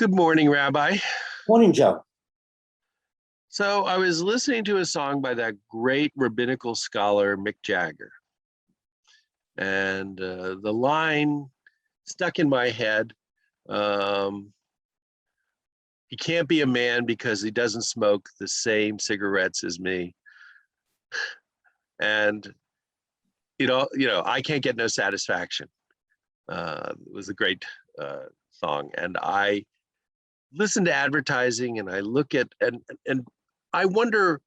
Good morning, Rabbi. Morning, Joe. So I was listening to a song by that great rabbinical scholar, Mick Jagger. And the line stuck in my head. Um, he can't be a man because he doesn't smoke the same cigarettes as me. And, I can't get no satisfaction. It was a great song. And I listen to advertising and I look at, and I wonder,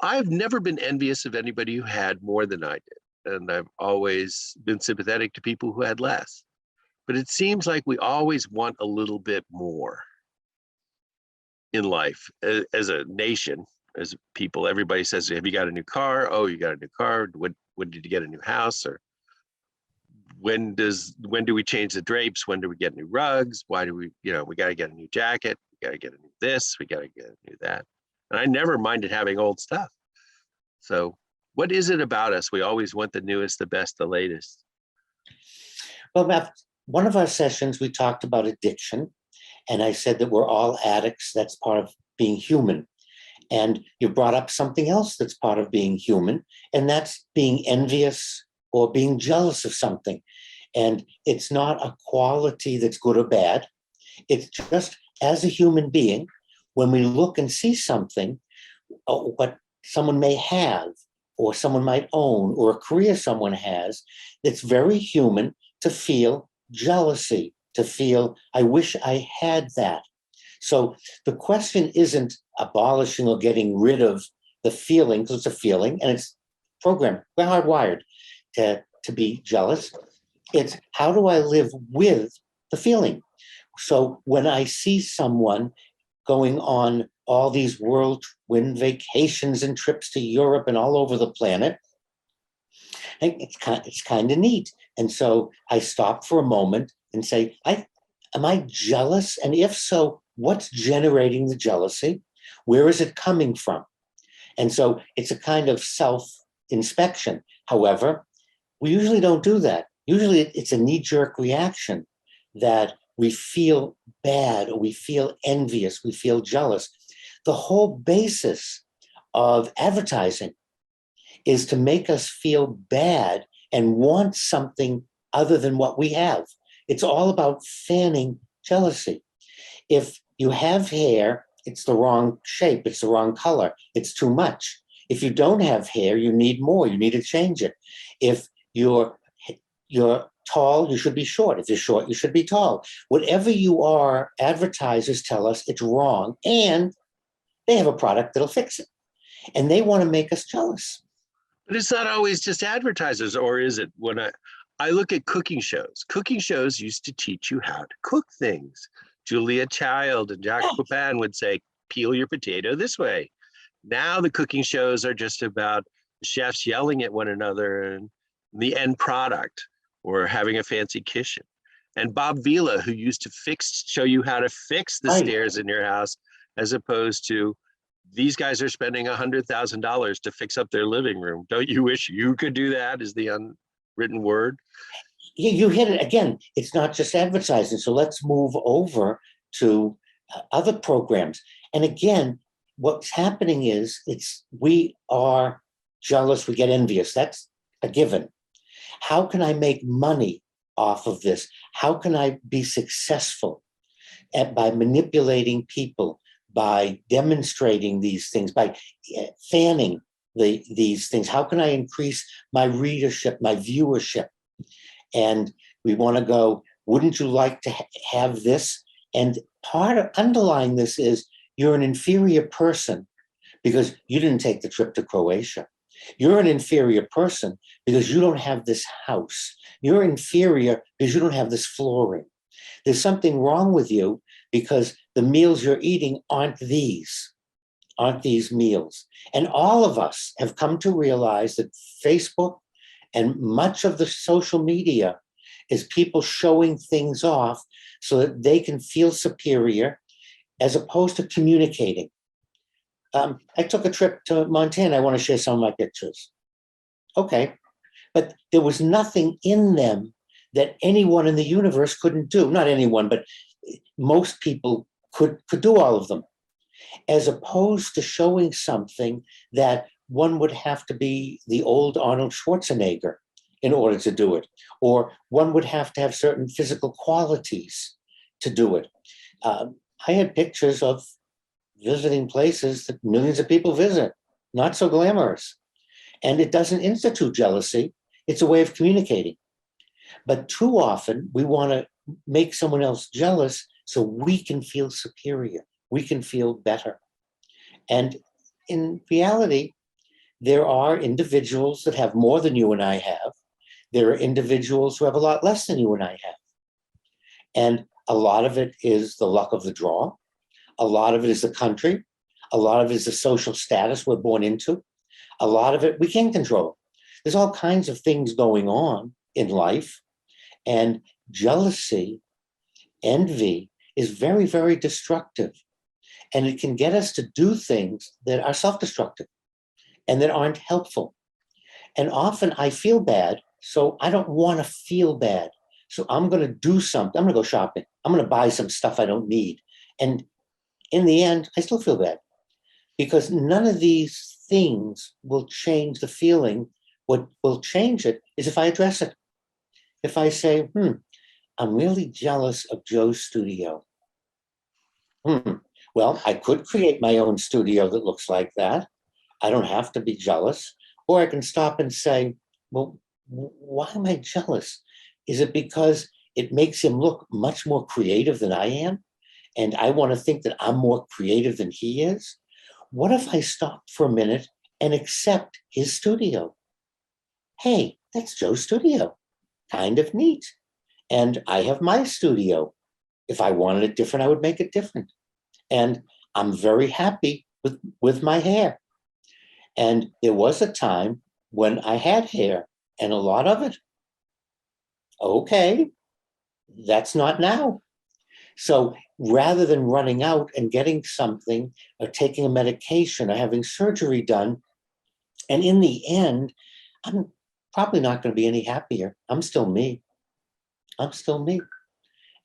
I've never been envious of anybody who had more than I did. And I've always been sympathetic to people who had less. But it seems like we always want a little bit more in life as a nation, as people. Everybody says, have you got a new car? Oh, you got a new car. When did you get a new house? Or when do we change the drapes? When do we get new rugs? Why do we got to get a new jacket? We got to get a new this. We got to get a new that. And I never minded having old stuff. So what is it about us? We always want the newest, the best, the latest. Well, one of our sessions, we talked about addiction, and I said that we're all addicts. That's part of being human. And you brought up something else that's part of being human, and that's being envious or being jealous of something. And it's not a quality that's good or bad. It's just, as a human being, when we look and see something, what someone may have, or someone might own, or a career someone has, it's very human to feel jealousy, to feel, I wish I had that. So the question isn't abolishing or getting rid of the feeling, because it's a feeling and it's programmed. We're hardwired to be jealous. It's how do I live with the feeling? So when I see someone going on all these whirlwind vacations and trips to Europe and all over the planet, it's kind of neat. And so I stop for a moment and say, am I jealous? And if so, what's generating the jealousy? Where is it coming from? And so it's a kind of self-inspection. However, we usually don't do that. Usually it's a knee-jerk reaction that we feel bad or we feel envious, we feel jealous. The whole basis of advertising is to make us feel bad and want something other than what we have. It's all about fanning jealousy. If you have hair, it's the wrong shape, it's the wrong color, it's too much. If you don't have hair, you need more, you need to change it. If you're tall, you should be short. If you're short, you should be tall. Whatever you are, advertisers tell us it's wrong, and they have a product that'll fix it. And they want to make us jealous. But it's not always just advertisers, or is it? When I look at cooking shows used to teach you how to cook things. Julia Child and Jack Pepin would say, peel your potato this way. Now the cooking shows are just about chefs yelling at one another and the end product, or having a fancy kitchen. And Bob Vila, who used to show you how to fix the stairs in your house, as opposed to, these guys are spending $100,000 to fix up their living room. Don't you wish you could do that, is the unwritten word? You hit it again. It's not just advertising. So let's move over to other programs. And again, what's happening is we are jealous, we get envious. That's a given. How can I make money off of this? How can I be successful by manipulating people, by demonstrating these things, by fanning these things? How can I increase my readership, my viewership? And we want to go, wouldn't you like to have this? And part of underlying this is you're an inferior person because you didn't take the trip to Croatia. You're an inferior person because you don't have this house. You're inferior because you don't have this flooring. There's something wrong with you because the meals you're eating aren't these meals. And all of us have come to realize that Facebook and much of the social media is people showing things off so that they can feel superior as opposed to communicating. I took a trip to Montana. I want to share some of my pictures. Okay. But there was nothing in them that anyone in the universe couldn't do. Not anyone, but most people could do all of them, as opposed to showing something that one would have to be the old Arnold Schwarzenegger in order to do it, or one would have to have certain physical qualities to do it. I had pictures of visiting places that millions of people visit, not so glamorous. And it doesn't institute jealousy, it's a way of communicating. But too often we want to make someone else jealous so we can feel superior, we can feel better. And in reality, there are individuals that have more than you and I have. There are individuals who have a lot less than you and I have. And a lot of it is the luck of the draw. A lot of it is the country. A lot of it is the social status we're born into. A lot of it we can't control. There's all kinds of things going on in life. And jealousy, envy is very, very destructive. And it can get us to do things that are self-destructive and that aren't helpful. And often I feel bad, so I don't want to feel bad. So I'm going to do something. I'm going to go shopping. I'm going to buy some stuff I don't need. And in the end, I still feel bad because none of these things will change the feeling. What will change it is if I address it. If I say, I'm really jealous of Joe's studio. Well, I could create my own studio that looks like that. I don't have to be jealous. Or I can stop and say, well, why am I jealous? Is it because it makes him look much more creative than I am? And I want to think that I'm more creative than he is? What if I stopped for a minute and accept his studio? Hey, that's Joe's studio. Kind of neat. And I have my studio. If I wanted it different, I would make it different. And I'm very happy with my hair. And there was a time when I had hair and a lot of it. Okay, that's not now. So rather than running out and getting something or taking a medication or having surgery done, and in the end, I'm probably not going to be any happier. I'm still me. I'm still me.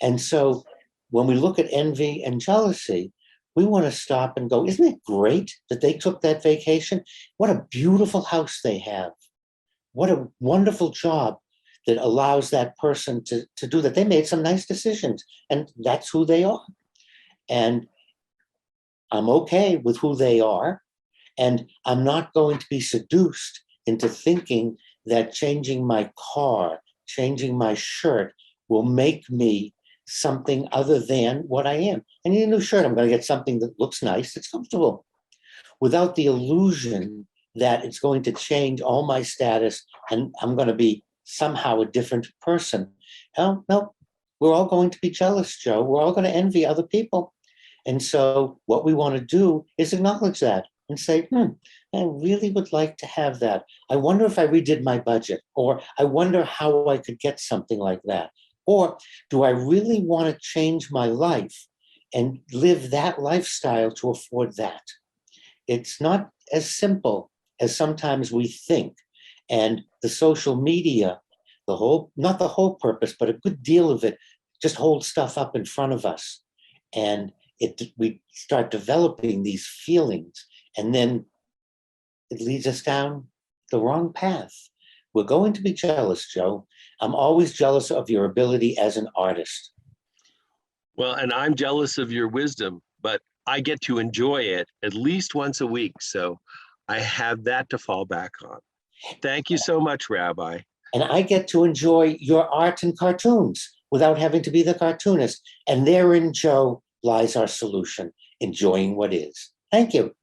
And so when we look at envy and jealousy, we want to stop and go, isn't it great that they took that vacation? What a beautiful house they have. What a wonderful job that allows that person to do that. They made some nice decisions, and that's who they are. And I'm okay with who they are. And I'm not going to be seduced into thinking that changing my car, changing my shirt will make me something other than what I am. I need a new shirt. I'm going to get something that looks nice, that's comfortable, without the illusion that it's going to change all my status and I'm going to be somehow a different person. No, we're all going to be jealous, Joe. We're all going to envy other people. And so what we want to do is acknowledge that and say, I really would like to have that. I wonder if I redid my budget, or I wonder how I could get something like that. Or do I really want to change my life and live that lifestyle to afford that? It's not as simple as sometimes we think. And the social media, not the whole purpose, but a good deal of it just holds stuff up in front of us. And we start developing these feelings, and then it leads us down the wrong path. We're going to be jealous, Joe. I'm always jealous of your ability as an artist. Well, and I'm jealous of your wisdom, but I get to enjoy it at least once a week. So I have that to fall back on. Thank you so much, Rabbi. And I get to enjoy your art and cartoons without having to be the cartoonist. And therein, Joe, lies our solution, enjoying what is. Thank you.